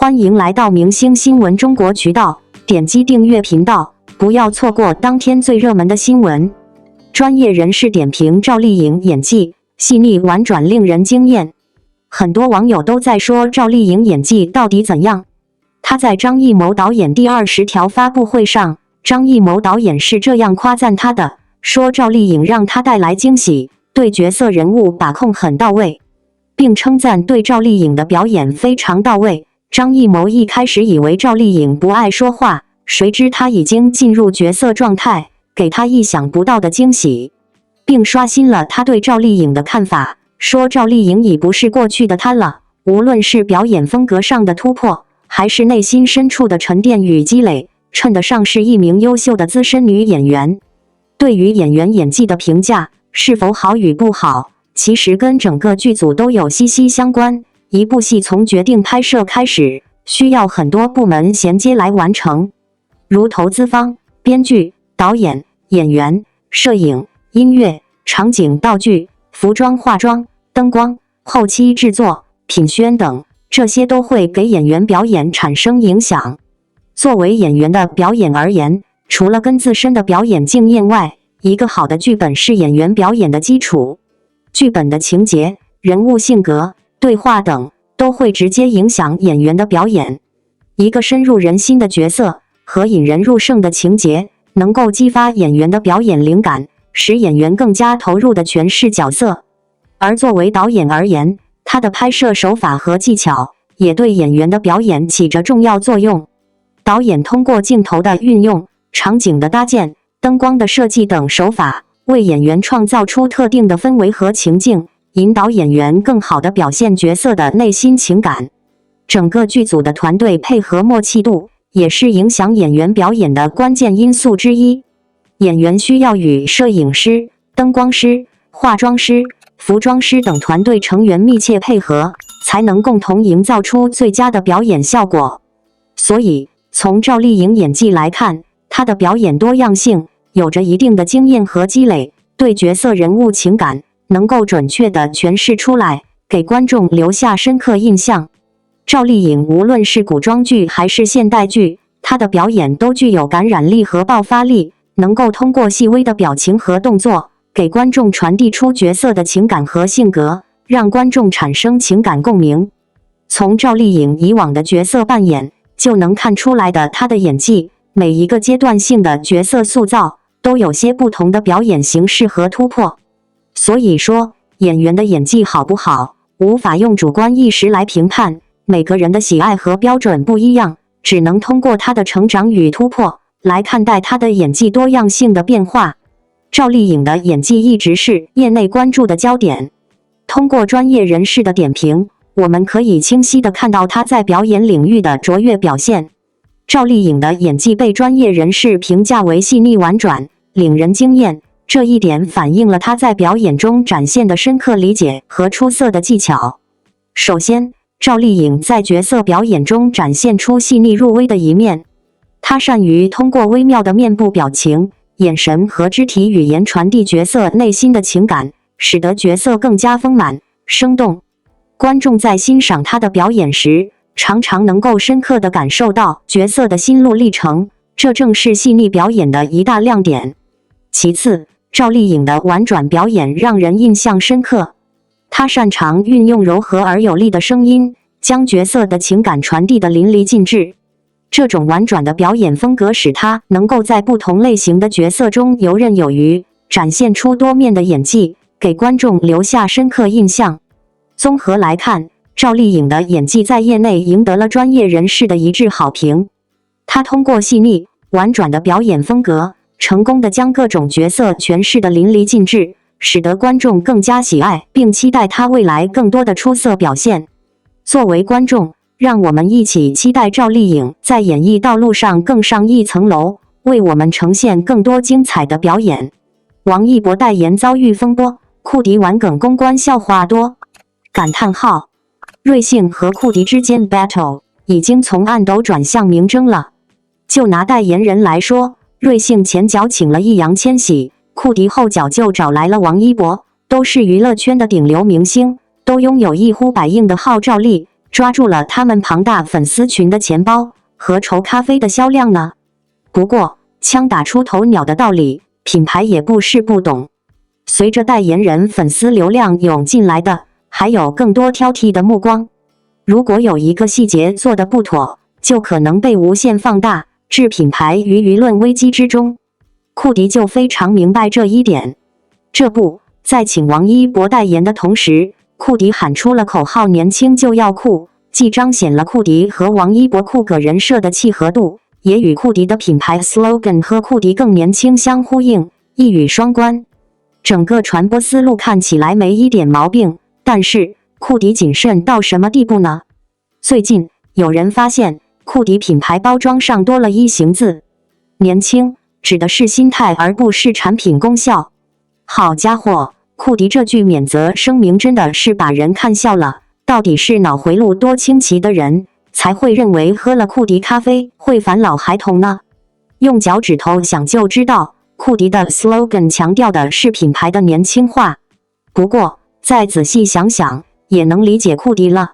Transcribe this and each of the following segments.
欢迎来到明星新闻中国渠道，点击订阅频道，不要错过当天最热门的新闻。专业人士点评赵丽颖演技细腻婉转，令人惊艳。很多网友都在说赵丽颖演技到底怎样？她在张艺谋导演第20条发布会上，张艺谋导演是这样夸赞她的，说赵丽颖让他带来惊喜，对角色人物把控很到位，并称赞对赵丽颖的表演非常到位。张艺谋一开始以为赵丽颖不爱说话，谁知她已经进入角色状态，给他意想不到的惊喜，并刷新了他对赵丽颖的看法，说赵丽颖已不是过去的她了，无论是表演风格上的突破，还是内心深处的沉淀与积累，称得上是一名优秀的资深女演员。对于演员演技的评价是否好与不好，其实跟整个剧组都有息息相关。一部戏从决定拍摄开始，需要很多部门衔接来完成，如投资方、编剧、导演、演员、摄影、音乐、场景道具、服装化妆、灯光、后期制作、品宣等，这些都会给演员表演产生影响。作为演员的表演而言，除了跟自身的表演经验外，一个好的剧本是演员表演的基础。剧本的情节、人物性格、对话等都会直接影响演员的表演。一个深入人心的角色和引人入胜的情节，能够激发演员的表演灵感，使演员更加投入地诠释角色。而作为导演而言，他的拍摄手法和技巧也对演员的表演起着重要作用。导演通过镜头的运用、场景的搭建、灯光的设计等手法，为演员创造出特定的氛围和情境，引导演员更好地表现角色的内心情感。整个剧组的团队配合默契度也是影响演员表演的关键因素之一。演员需要与摄影师、灯光师、化妆师、服装师等团队成员密切配合，才能共同营造出最佳的表演效果。所以，从赵丽颖演技来看，她的表演多样性，有着一定的经验和积累，对角色人物情感能够准确地诠释出来，给观众留下深刻印象。赵丽颖无论是古装剧还是现代剧，她的表演都具有感染力和爆发力，能够通过细微的表情和动作，给观众传递出角色的情感和性格，让观众产生情感共鸣。从赵丽颖以往的角色扮演就能看出来的她的演技，每一个阶段性的角色塑造都有些不同的表演形式和突破。所以说，演员的演技好不好，无法用主观意识来评判，每个人的喜爱和标准不一样，只能通过他的成长与突破来看待他的演技多样性的变化。赵丽颖的演技一直是业内关注的焦点。通过专业人士的点评，我们可以清晰地看到她在表演领域的卓越表现。赵丽颖的演技被专业人士评价为细腻婉转，令人惊艳，这一点反映了她在表演中展现的深刻理解和出色的技巧。首先，赵丽颖在角色表演中展现出细腻入微的一面，她善于通过微妙的面部表情、眼神和肢体语言传递角色内心的情感，使得角色更加丰满、生动。观众在欣赏她的表演时，常常能够深刻地感受到角色的心路历程，这正是细腻表演的一大亮点。其次，赵丽颖的婉转表演让人印象深刻。她擅长运用柔和而有力的声音，将角色的情感传递得淋漓尽致。这种婉转的表演风格使她能够在不同类型的角色中游刃有余，展现出多面的演技，给观众留下深刻印象。综合来看，赵丽颖的演技在业内赢得了专业人士的一致好评。她通过细腻、婉转的表演风格，成功地将各种角色诠释得淋漓尽致，使得观众更加喜爱并期待她未来更多的出色表现。作为观众，让我们一起期待赵丽颖在演艺道路上更上一层楼，为我们呈现更多精彩的表演。王一博代言遭遇风波，酷迪玩梗公关笑话多！感叹号！瑞幸和酷迪之间 battle 已经从暗斗转向明争了。就拿代言人来说，瑞幸前脚请了易烊千玺，酷迪后脚就找来了王一博，都是娱乐圈的顶流明星，都拥有一呼百应的号召力，抓住了他们庞大粉丝群的钱包，何愁咖啡的销量呢？不过，枪打出头鸟的道理，品牌也不是不懂。随着代言人粉丝流量涌进来的，还有更多挑剔的目光。如果有一个细节做得不妥，就可能被无限放大，置品牌于舆论危机之中。库迪就非常明白这一点。这不，在请王一博代言的同时，库迪喊出了口号：年轻就要酷，既彰显了库迪和王一博酷个人设的契合度，也与库迪的品牌 slogan 和库迪更年轻相呼应，一语双关。整个传播思路看起来没一点毛病，但是库迪谨慎到什么地步呢？最近有人发现，库迪品牌包装上多了一行字，年轻指的是心态而不是产品功效。好家伙，库迪这句免责声明真的是把人看笑了。到底是脑回路多清奇的人才会认为喝了库迪咖啡会返老还童呢？用脚趾头想就知道，库迪的 slogan 强调的是品牌的年轻化。不过再仔细想想，也能理解库迪了。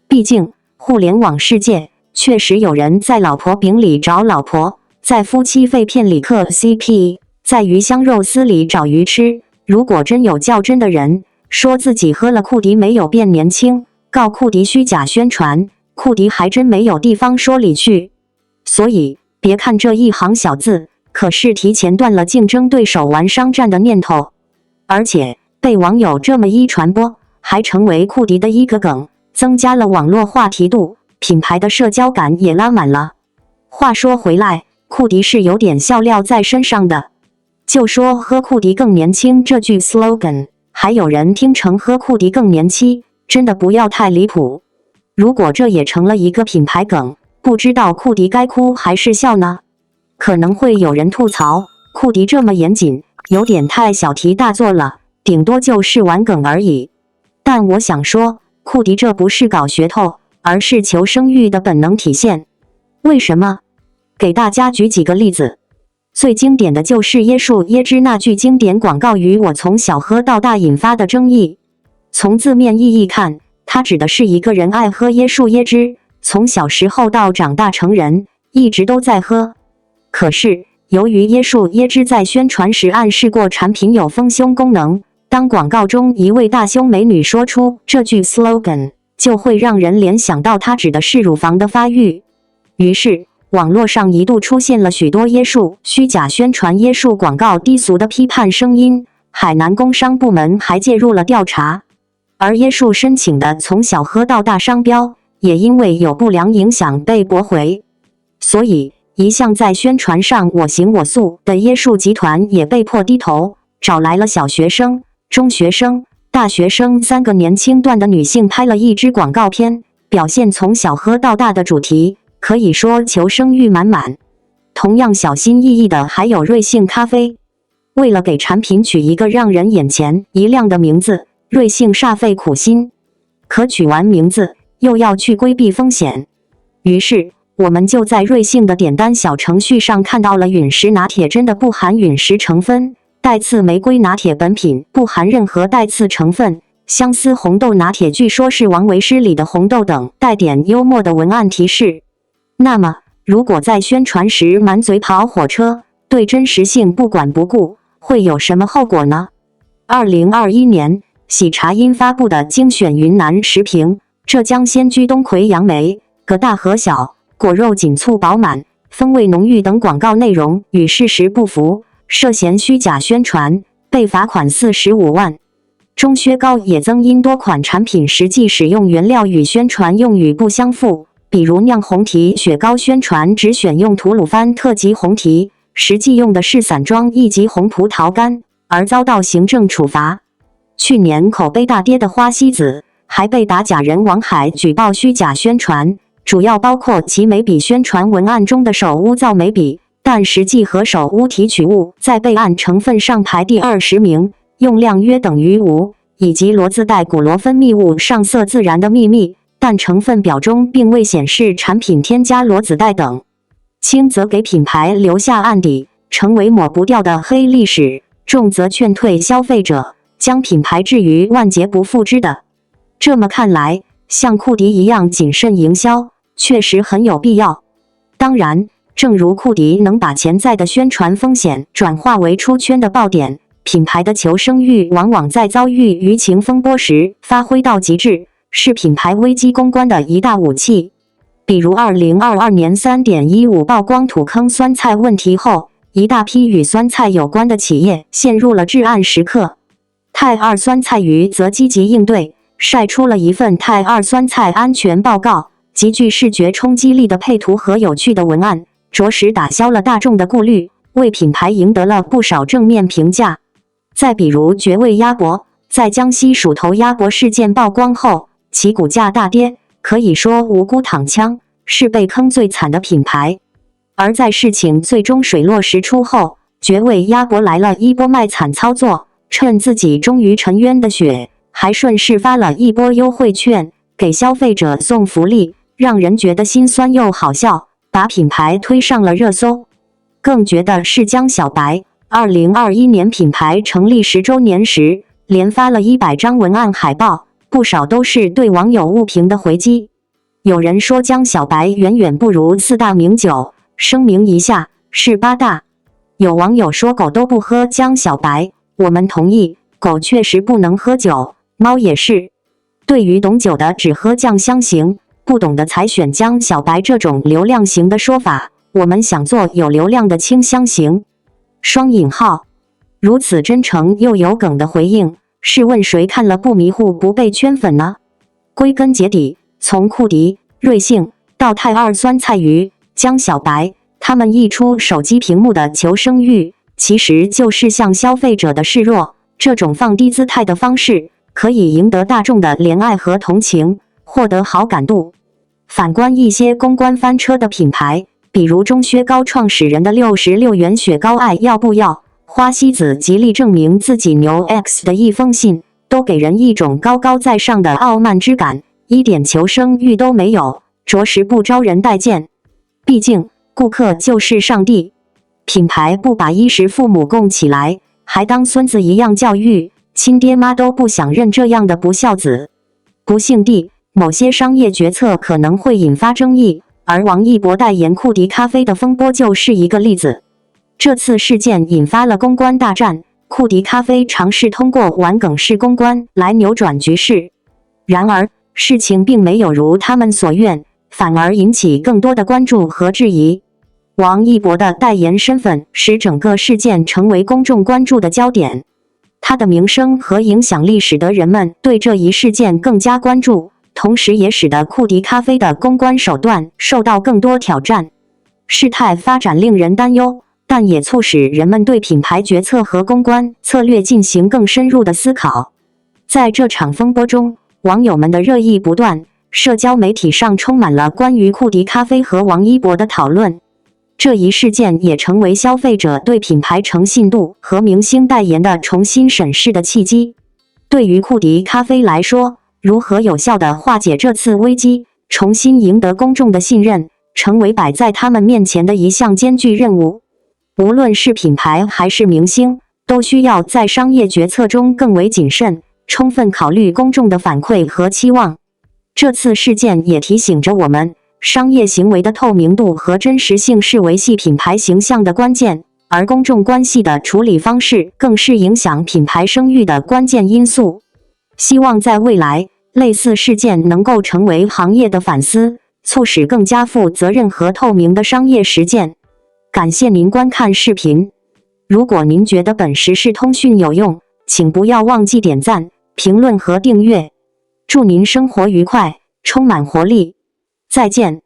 毕竟互联网世界确实有人在老婆饼里找老婆，在夫妻肺片里嗑 CP， 在鱼香肉丝里找鱼吃。如果真有较真的人说自己喝了库迪没有变年轻，告库迪虚假宣传，库迪还真没有地方说理去。所以别看这一行小字，可是提前断了竞争对手玩商战的念头。而且被网友这么一传播，还成为库迪的一个梗，增加了网络话题度，品牌的社交感也拉满了。话说回来，库迪是有点笑料在身上的。就说喝库迪更年轻这句 slogan， 还有人听成喝库迪更年期，真的不要太离谱。如果这也成了一个品牌梗，不知道库迪该哭还是笑呢？可能会有人吐槽，库迪这么严谨，有点太小题大做了，顶多就是玩梗而已。但我想说，库迪这不是搞噱头，而是求生欲的本能体现。为什么？给大家举几个例子。最经典的就是椰树椰汁那句经典广告与我从小喝到大引发的争议。从字面意义看，它指的是一个人爱喝椰树椰汁，从小时候到长大成人，一直都在喝。可是，由于椰树椰汁在宣传时暗示过产品有丰胸功能，当广告中一位大胸美女说出这句 slogan， 就会让人联想到它指的是乳房的发育。于是，网络上一度出现了许多椰树虚假宣传椰树广告低俗的批判声音，海南工商部门还介入了调查。而椰树申请的从小喝到大商标，也因为有不良影响被驳回。所以，一向在宣传上我行我素的椰树集团也被迫低头，找来了小学生、中学生、大学生3个年轻段的女性拍了一支广告片，表现从小喝到大的主题，可以说求生欲满满。同样小心翼翼的还有瑞幸咖啡，为了给产品取一个让人眼前一亮的名字，瑞幸煞费苦心，可取完名字又要去规避风险。于是我们就在瑞幸的点单小程序上看到了陨石拿铁真的不含陨石成分，带刺玫瑰拿铁本品不含任何带刺成分，相思红豆拿铁据说是王维诗里的红豆等带点幽默的文案提示。那么如果在宣传时满嘴跑火车，对真实性不管不顾，会有什么后果呢？2021年喜茶因发布的精选云南食评，浙江鲜居冬葵杨梅，个大盒小，果肉紧簇饱满，风味浓郁等广告内容与事实不符，涉嫌虚假宣传，被罚款45万。中薛高也增因多款产品实际使用原料与宣传用语不相符，比如酿红提雪糕宣传只选用吐鲁番特级红提，实际用的是散装1级红葡萄干，而遭到行政处罚。去年口碑大跌的花西子，还被打假人王海举报虚假宣传，主要包括其眉笔宣传文案中的手污皂眉笔，但实际和手污提取物在备案成分上排第20名，用量约等于无，以及骡子带骨螺分泌物上色自然的秘密，但成分表中并未显示产品添加骡子带等，轻则给品牌留下案底，成为抹不掉的黑历史，重则劝退消费者，将品牌置于万劫不复之的。这么看来，像库迪一样谨慎营销，确实很有必要。当然，正如库迪能把潜在的宣传风险转化为出圈的爆点，品牌的求生欲往往在遭遇舆情风波时发挥到极致，是品牌危机公关的一大武器。比如2022年3.15曝光土坑酸菜问题后，一大批与酸菜有关的企业陷入了至暗时刻。泰二酸菜鱼则积极应对，晒出了一份泰二酸菜安全报告，极具视觉冲击力的配图和有趣的文案，着实打消了大众的顾虑，为品牌赢得了不少正面评价。再比如绝味鸭脖，在江西鼠头鸭脖事件曝光后，其股价大跌，可以说无辜躺枪，是被坑最惨的品牌。而在事情最终水落石出后，绝味鸭脖来了一波卖惨操作，趁自己终于沉冤的血，还顺势发了一波优惠券，给消费者送福利，让人觉得心酸又好笑，把品牌推上了热搜。更绝的是江小白，2021年品牌成立10周年时，连发了100张文案海报，不少都是对网友误评的回击。有人说江小白远远不如4大名酒，声明一下，是8大。有网友说狗都不喝江小白，我们同意，狗确实不能喝酒，猫也是。对于懂酒的只喝酱香型，不懂的才选江小白这种流量型的说法，我们想做有流量的清香型。双引号，如此真诚又有梗的回应，试问谁看了不迷糊不被圈粉呢？归根结底，从库迪、瑞幸到泰二酸菜鱼、江小白，他们一出手机屏幕的求生欲，其实就是向消费者的示弱。这种放低姿态的方式，可以赢得大众的怜爱和同情，获得好感度。反观一些公关翻车的品牌，比如钟薛高创始人的66元雪糕爱要不要，花西子极力证明自己牛 X 的一封信，都给人一种高高在上的傲慢之感，一点求生欲都没有，着实不招人待见。毕竟顾客就是上帝，品牌不把衣食父母供起来，还当孙子一样教育，亲爹妈都不想认这样的不孝子。不幸地，某些商业决策可能会引发争议，而王一博代言库迪咖啡的风波就是一个例子。这次事件引发了公关大战，库迪咖啡尝试通过玩梗式公关来扭转局势。然而，事情并没有如他们所愿，反而引起更多的关注和质疑。王一博的代言身份使整个事件成为公众关注的焦点，他的名声和影响力使得人们对这一事件更加关注，同时也使得库迪咖啡的公关手段受到更多挑战。事态发展令人担忧，但也促使人们对品牌决策和公关策略进行更深入的思考。在这场风波中，网友们的热议不断，社交媒体上充满了关于库迪咖啡和王一博的讨论。这一事件也成为消费者对品牌诚信度和明星代言的重新审视的契机。对于库迪咖啡来说，如何有效地化解这次危机，重新赢得公众的信任，成为摆在他们面前的一项艰巨任务。无论是品牌还是明星，都需要在商业决策中更为谨慎，充分考虑公众的反馈和期望。这次事件也提醒着我们，商业行为的透明度和真实性是维系品牌形象的关键，而公众关系的处理方式更是影响品牌声誉的关键因素。希望在未来，类似事件能够成为行业的反思，促使更加负责任和透明的商业实践。感谢您观看视频。如果您觉得本时事通讯有用，请不要忘记点赞、评论和订阅。祝您生活愉快，充满活力。再见。